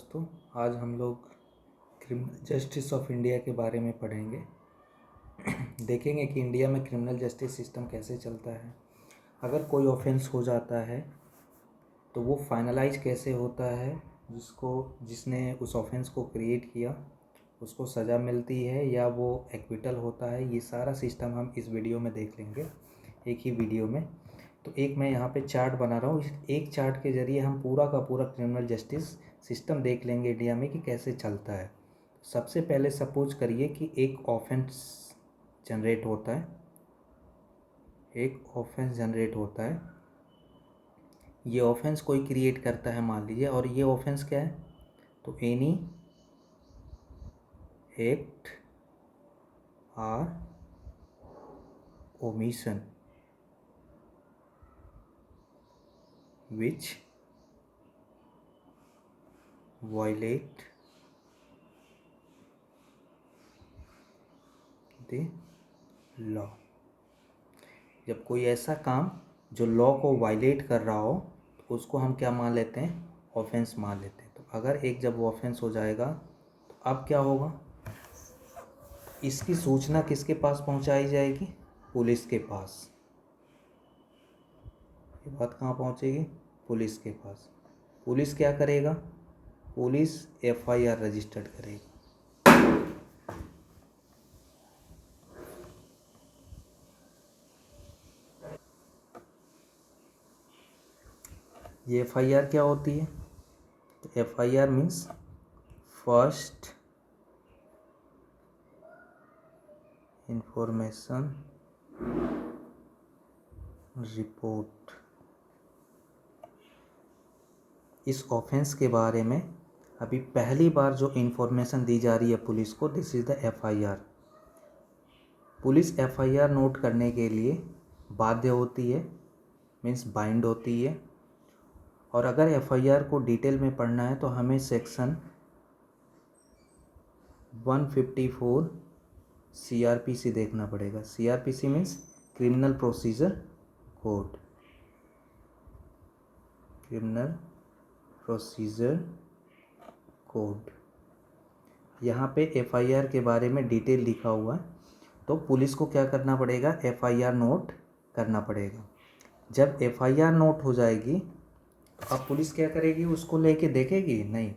दोस्तों, आज हम लोग क्रिमिनल जस्टिस ऑफ इंडिया के बारे में पढ़ेंगे। देखेंगे कि इंडिया में क्रिमिनल जस्टिस सिस्टम कैसे चलता है। अगर कोई ऑफेंस हो जाता है तो वो फाइनलाइज कैसे होता है, जिसने उस ऑफेंस को क्रिएट किया उसको सज़ा मिलती है या वो एक्विटल होता है। ये सारा सिस्टम हम इस वीडियो में देख लेंगे, एक ही वीडियो में। तो एक मैं यहाँ पे चार्ट बना रहा हूँ। इस एक चार्ट के ज़रिए हम पूरा का पूरा क्रिमिनल जस्टिस सिस्टम देख लेंगे इंडिया में कि कैसे चलता है। सबसे पहले सपोज करिए कि एक ऑफेंस जनरेट होता है। ये ऑफेंस कोई क्रिएट करता है मान लीजिए, और ये ऑफेंस क्या है, तो any act or omission which violate the law। जब कोई ऐसा काम जो लॉ को वायलेट कर रहा हो तो उसको हम क्या मान लेते हैं, ऑफेंस मान लेते हैं। तो अगर एक जब ऑफेंस हो जाएगा तो अब क्या होगा, इसकी सूचना किसके पास पहुंचाई जाएगी, पुलिस के पास। ये बात कहाँ पहुंचेगी, पुलिस के पास। पुलिस क्या करेगा, पुलिस एफआईआर रजिस्टर्ड करेगी। ये एफआईआर क्या होती है, तो FIR means first information report. इस ऑफेंस के बारे में अभी पहली बार जो इन्फॉर्मेशन दी जा रही है पुलिस को, this is the FIR. Police FIR note करने के लिए बाध्य होती है, मीन्स बाइंड होती है। और अगर एफआईआर को डिटेल में पढ़ना है तो हमें सेक्शन 154 सीआरपीसी देखना पड़ेगा। CrPC means criminal procedure code. Criminal procedure code, यहाँ पे एफआईआर के बारे में डिटेल लिखा हुआ है। तो पुलिस को क्या करना पड़ेगा, एफआईआर नोट करना पड़ेगा। जब एफआईआर नोट हो जाएगी तो अब पुलिस क्या करेगी, उसको लेके देखेगी नहीं।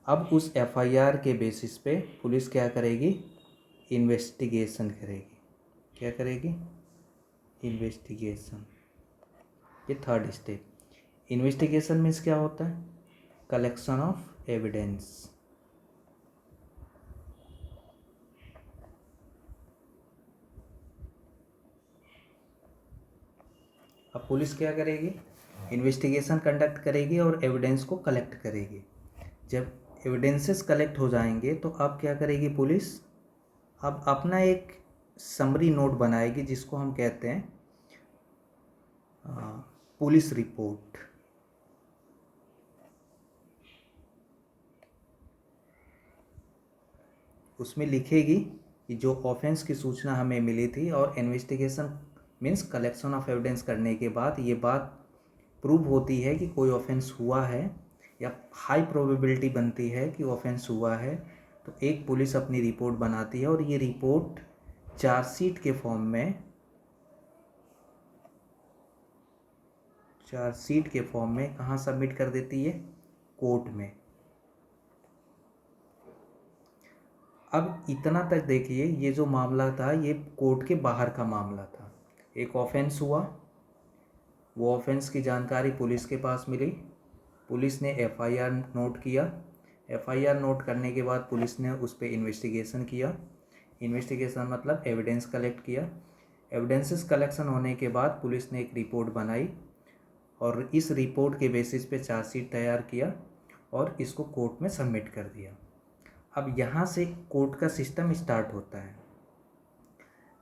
अब उस एफआईआर के बेसिस पे पुलिस क्या करेगी, इन्वेस्टिगेशन करेगी। क्या करेगी, इन्वेस्टिगेशन। ये थर्ड स्टेप। इन्वेस्टिगेशन मीन्स क्या होता है, कलेक्शन ऑफ एविडेंस। अब पुलिस क्या करेगी, इन्वेस्टिगेशन कंडक्ट करेगी और एविडेंस को कलेक्ट करेगी। जब एविडेंसेस कलेक्ट हो जाएंगे तो अब क्या करेगी पुलिस, अब अपना एक समरी नोट बनाएगी जिसको हम कहते हैं पुलिस रिपोर्ट। उसमें लिखेगी कि जो ऑफेंस की सूचना हमें मिली थी, और investigation means collection of evidence करने के बाद ये बात प्रूव होती है कि कोई ऑफेंस हुआ है या हाई प्रोबेबिलिटी बनती है कि ऑफेंस हुआ है, तो एक पुलिस अपनी रिपोर्ट बनाती है। और ये रिपोर्ट चार्जशीट के फॉर्म में कहाँ सबमिट कर देती है, कोर्ट में। अब इतना तक देखिए, ये जो मामला था ये कोर्ट के बाहर का मामला था। एक ऑफेंस हुआ, वो ऑफेंस की जानकारी पुलिस के पास मिली, पुलिस ने एफआईआर नोट किया। एफआईआर नोट करने के बाद पुलिस ने उस पर इन्वेस्टिगेशन किया। इन्वेस्टिगेशन मतलब एविडेंस कलेक्ट किया। एविडेंसेस कलेक्शन होने के बाद पुलिस ने एक रिपोर्ट बनाई और इस रिपोर्ट के बेसिस पे चार्जशीट तैयार किया और इसको कोर्ट में सबमिट कर दिया। अब यहाँ से कोर्ट का सिस्टम स्टार्ट होता है।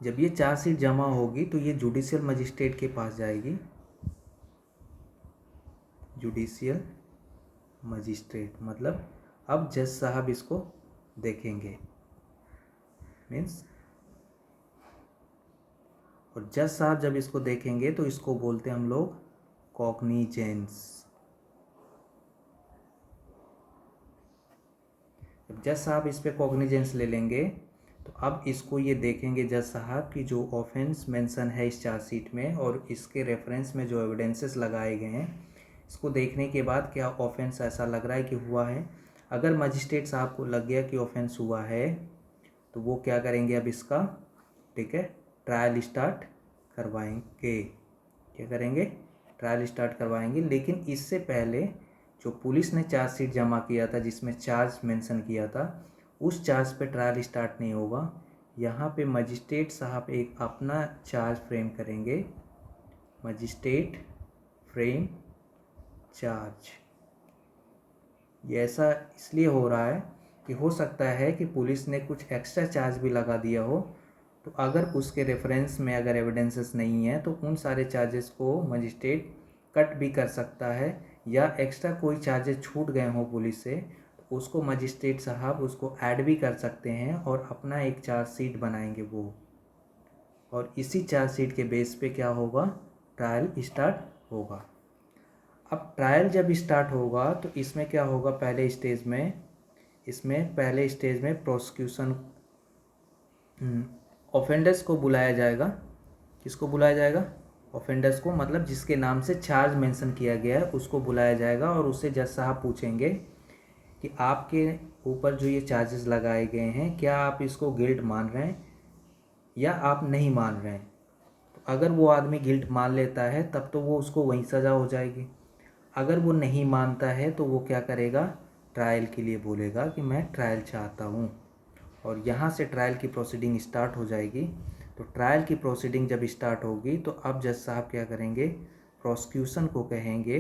जब ये चार्जशीट जमा होगी तो ये जुडिशियल मजिस्ट्रेट के पास जाएगी। जुडिशियल मजिस्ट्रेट मतलब अब जज साहब इसको देखेंगे, मीन्स, और जज साहब जब इसको देखेंगे तो इसको बोलते हैं हम लोग कॉग्निजेंस। जब जज साहब इस पे कॉग्निजेंस ले लेंगे तो अब इसको ये देखेंगे जज साहब कि जो ऑफेंस मेंशन है इस चार्जशीट में और इसके रेफरेंस में जो एविडेंसेस लगाए गए हैं, इसको देखने के बाद क्या ऑफेंस ऐसा लग रहा है कि हुआ है। अगर मजिस्ट्रेट साहब को लग गया कि ऑफेंस हुआ है तो वो क्या करेंगे, अब इसका ठीक है ट्रायल स्टार्ट करवाएंगे। क्या करेंगे, ट्रायल स्टार्ट करवाएंगे। लेकिन इससे पहले जो पुलिस ने चार्जशीट जमा किया था जिसमें चार्ज मेंशन किया था, उस चार्ज पे ट्रायल स्टार्ट नहीं होगा। यहाँ पे मजिस्ट्रेट साहब एक अपना चार्ज फ्रेम करेंगे, मजिस्ट्रेट फ्रेम चार्ज। ये ऐसा इसलिए हो रहा है कि हो सकता है कि पुलिस ने कुछ एक्स्ट्रा चार्ज भी लगा दिया हो, तो अगर उसके रेफरेंस में अगर एविडेंसेस नहीं है तो उन सारे चार्जेस को मजिस्ट्रेट कट भी कर सकता है, या एक्स्ट्रा कोई चार्जेस छूट गए हों पुलिस से तो उसको मजिस्ट्रेट साहब उसको ऐड भी कर सकते हैं और अपना एक चार्जशीट बनाएंगे वो, और इसी चार्जशीट के बेस पे क्या होगा, ट्रायल स्टार्ट होगा। अब ट्रायल जब स्टार्ट होगा तो इसमें क्या होगा, पहले स्टेज में प्रोसिक्यूशन ऑफेंडर्स को बुलाया जाएगा। किसको बुलाया जाएगा, ऑफेंडर्स को, मतलब जिसके नाम से चार्ज मेंशन किया गया है उसको बुलाया जाएगा और उससे जज साहब पूछेंगे कि आपके ऊपर जो ये चार्जेस लगाए गए हैं क्या आप इसको गिल्ट मान रहे हैं या आप नहीं मान रहे हैं। तो अगर वो आदमी गिल्ट मान लेता है तब तो वो उसको वहीं सज़ा हो जाएगी। अगर वो नहीं मानता है तो वो क्या करेगा, ट्रायल के लिए बोलेगा कि मैं ट्रायल चाहता हूँ, और यहाँ से ट्रायल की प्रोसीडिंग स्टार्ट हो जाएगी। तो ट्रायल की प्रोसीडिंग जब स्टार्ट होगी तो अब जज साहब क्या करेंगे, प्रोसिक्यूशन को कहेंगे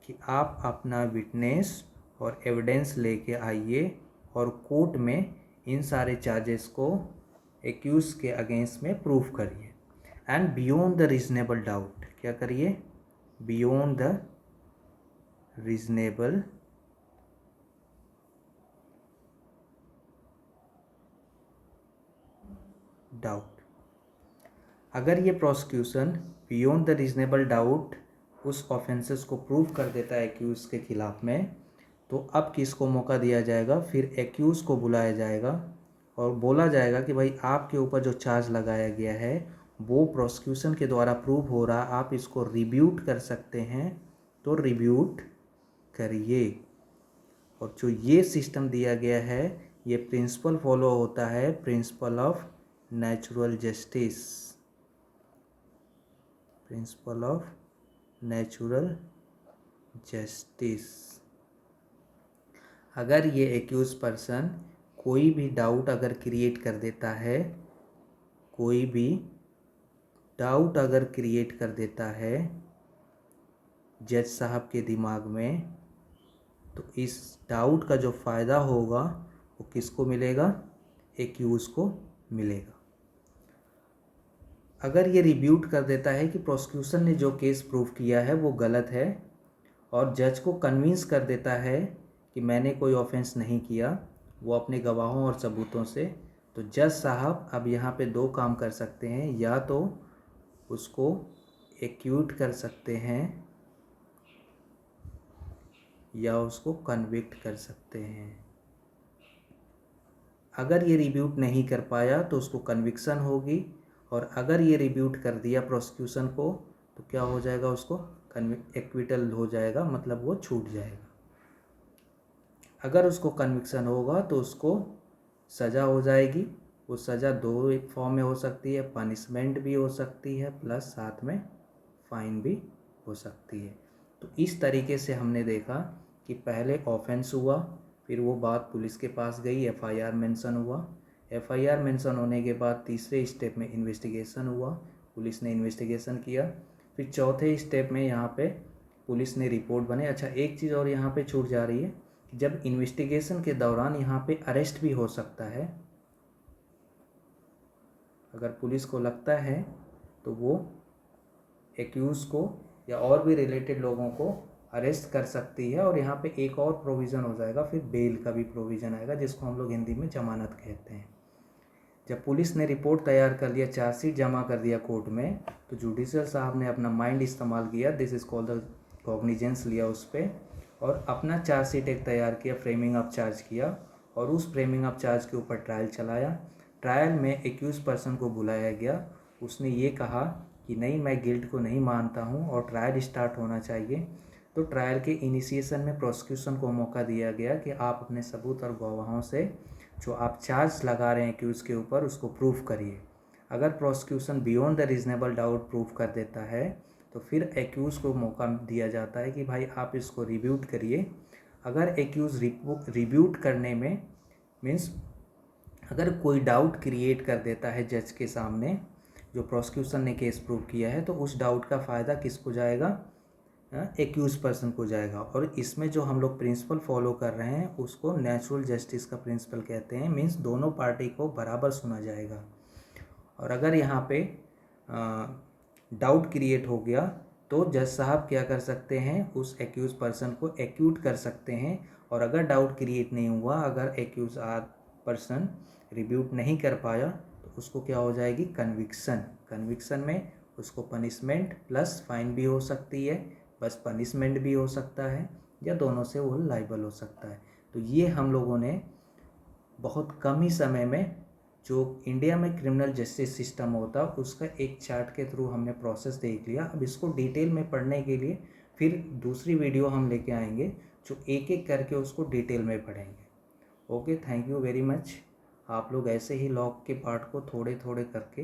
कि आप अपना विटनेस और एविडेंस लेके आइए और कोर्ट में इन सारे चार्जेस को एक्यूज के अगेंस्ट में प्रूफ करिए, and beyond the reasonable doubt. क्या करिए, बियॉन्ड द रीजनेबल डाउट। अगर ये prosecution beyond the reasonable doubt उस ऑफेंसेस को प्रूव कर देता है एक्यूज के खिलाफ में, तो अब किसको मौका दिया जाएगा, फिर एक्यूज को बुलाया जाएगा और बोला जाएगा कि भाई आपके ऊपर जो चार्ज लगाया गया है वो प्रोसिक्यूशन के द्वारा प्रूव हो रहा, आप इसको रिब्यूट कर सकते हैं तो रिब्यूट करिए। और जो ये सिस्टम दिया गया है ये प्रिंसिपल फॉलो होता है, principle of natural justice, principle of natural justice. अगर ये एक्यूज पर्सन कोई भी डाउट अगर क्रिएट कर देता है, कोई भी डाउट अगर क्रिएट कर देता है जज साहब के दिमाग में, तो इस डाउट का जो फ़ायदा होगा वो किसको मिलेगा, एक्यूज को मिलेगा। अगर ये रिब्यूट कर देता है कि प्रोसिक्यूशन ने जो केस प्रूव किया है वो गलत है और जज को कन्विंस कर देता है कि मैंने कोई ऑफेंस नहीं किया, वो अपने गवाहों और सबूतों से, तो जज साहब अब यहाँ पे दो काम कर सकते हैं, या तो उसको एक्यूट कर सकते हैं या उसको कन्विक्ट कर सकते हैं। अगर ये रिब्यूट नहीं कर पाया तो उसको कन्विक्शन होगी, और अगर ये रिब्यूट कर दिया प्रोसिक्यूशन को तो क्या हो जाएगा, उसको एक्विटल हो जाएगा, मतलब वो छूट जाएगा। अगर उसको कन्विक्शन होगा तो उसको सज़ा हो जाएगी। वो सज़ा दो एक फॉर्म में हो सकती है, पनिशमेंट भी हो सकती है प्लस साथ में फाइन भी हो सकती है। तो इस तरीके से हमने देखा कि पहले ऑफेंस हुआ, फिर वो बात पुलिस के पास गई, एफआईआर मेंशन हुआ, एफआईआर मेंशन होने के बाद तीसरे स्टेप में इन्वेस्टिगेशन हुआ, पुलिस ने इन्वेस्टिगेशन किया, फिर चौथे स्टेप में यहाँ पे पुलिस ने रिपोर्ट बने। अच्छा एक चीज़ और यहाँ पे छूट जा रही है, जब इन्वेस्टिगेशन के दौरान यहाँ पे अरेस्ट भी हो सकता है। अगर पुलिस को लगता है तो वो एक्यूज को या और भी रिलेटेड लोगों को अरेस्ट कर सकती है, और यहाँ पे एक और प्रोविज़न हो जाएगा, फिर बेल का भी प्रोविज़न आएगा जिसको हम लोग हिंदी में जमानत कहते हैं। जब पुलिस ने रिपोर्ट तैयार कर लिया, चार्जशीट जमा कर दिया कोर्ट में, तो जुडिशियल साहब ने अपना माइंड इस्तेमाल किया, this is called the cognizance लिया उस पर, और अपना चार्जशीट एक तैयार किया, फ्रेमिंग ऑफ चार्ज किया, और उस फ्रेमिंग ऑफ चार्ज के ऊपर ट्रायल चलाया। ट्रायल में एक्यूज पर्सन को बुलाया गया, उसने ये कहा कि नहीं, मैं गिल्ट को नहीं मानता हूँ और ट्रायल स्टार्ट होना चाहिए। तो ट्रायल के इनिशिएशन में प्रोसिक्यूशन को मौका दिया गया कि आप अपने सबूत और गवाहों से जो आप चार्ज लगा रहे हैं एक्यूज़ के ऊपर उसको प्रूव करिए। अगर prosecution beyond the reasonable doubt prove कर देता है तो फिर एक्यूज़ को मौका दिया जाता है कि भाई आप इसको रिब्यूट करिए। अगर एक्यूज़ रिब्यूट करने में मीन्स अगर कोई डाउट क्रिएट कर देता है जज के सामने, जो प्रोसिक्यूशन ने केस प्रूव किया है, तो उस डाउट का फ़ायदा किसको जाएगा? एक्यूज पर्सन को जाएगा। और इसमें जो हम लोग प्रिंसिपल फॉलो कर रहे हैं उसको नेचुरल जस्टिस का प्रिंसिपल कहते हैं। मीन्स दोनों पार्टी को बराबर सुना जाएगा। और अगर यहाँ पे डाउट क्रिएट हो गया तो जज साहब क्या कर सकते हैं? उस एक्यूज पर्सन को एक्यूट कर सकते हैं। और अगर डाउट क्रिएट नहीं हुआ, अगर एक्यूज पर्सन रिब्यूट नहीं कर पाया तो उसको क्या हो जाएगी? कन्विक्शन। कन्विक्शन में उसको पनिशमेंट प्लस फाइन भी हो सकती है, बस पनिशमेंट भी हो सकता है, या दोनों से वो लाइबल हो सकता है। तो ये हम लोगों ने बहुत कम ही समय में जो इंडिया में क्रिमिनल जस्टिस सिस्टम होता है उसका एक चार्ट के थ्रू हमने प्रोसेस देख लिया। अब इसको डिटेल में पढ़ने के लिए फिर दूसरी वीडियो हम लेके आएंगे जो एक एक करके उसको डिटेल में पढ़ेंगे। Okay, thank you very much. आप लोग ऐसे ही लॉ के पार्ट को थोड़े थोड़े करके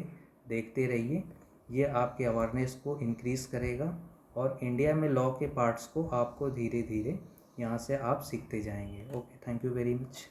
देखते रहिए, ये आपके अवेयरनेस को इंक्रीज़ करेगा और इंडिया में लॉ के पार्ट्स को आपको धीरे धीरे यहाँ से आप सीखते जाएंगे। Okay, thank you very much.